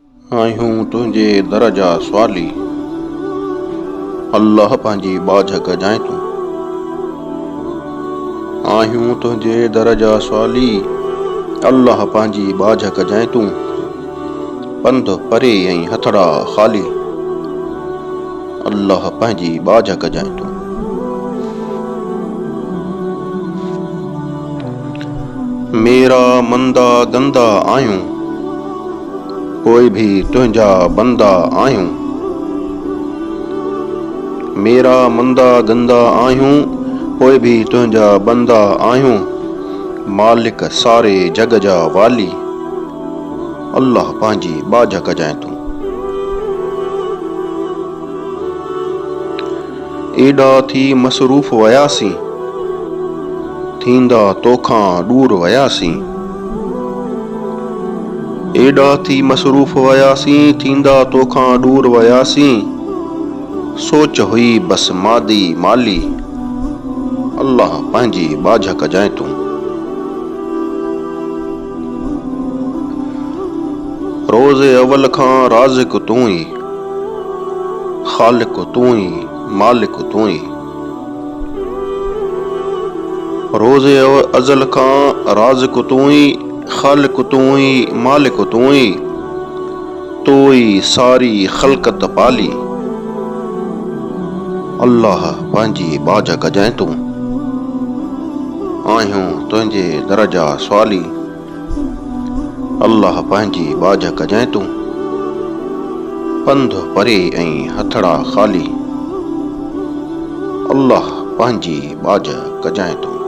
आहियूं तुंहिंजे दर जा सवाली, अल्लाह पंहिंजी बाझ कजाएं तूं। आहियूं तुंहिंजे दर जा सवाली, अल्लाह पंहिंजी बाझ कजाएं तूं। पंध परे ऐं हथड़ा ख़ाली, अल्लाह पंहिंजी बाझ कजाएं तूं। मेरा मंदा गंदा आहियूं, पोइ भी तुंहिंजा बंदा आहियूं। मेरा मंदा गंदा आहियूं, पोइ भी तुंहिंजा बंदा आहियूं। मालिक सारे जग जा वाली, अल्लाह पंहिंजी बाझ कजाएं तूं। एॾा थी मसरूफ़ वयासीं, थींदा तोखां दूर वयासीं। एॾा थी मसरूफ़ वयासीं, थींदा तोखां दूर वयासीं। सोच हुई बस मादी माली, अल्लाह पंहिंजी बाझ कजाएं तूं। रोज़े अवल खां राज़िक तूं ई, ख़ालिक तूं ई, मालिक तूं ई। रोज़े अज़ल खां राज़िक तूं ई, ख़ालिक तूं ई, मालिक तूं ई। तू ई सारी ख़ल्क़त पाली, अल्लाह पंहिंजी बाझ कजाएं तूं। आहियूं तुंहिंजे दर जा सवाली, अल्लाह पंहिंजी बाझ कजाएं तूं। पंध परे ऐं हथड़ा ख़ाली, अल्लाह पंहिंजी बाझ कजाएं तूं।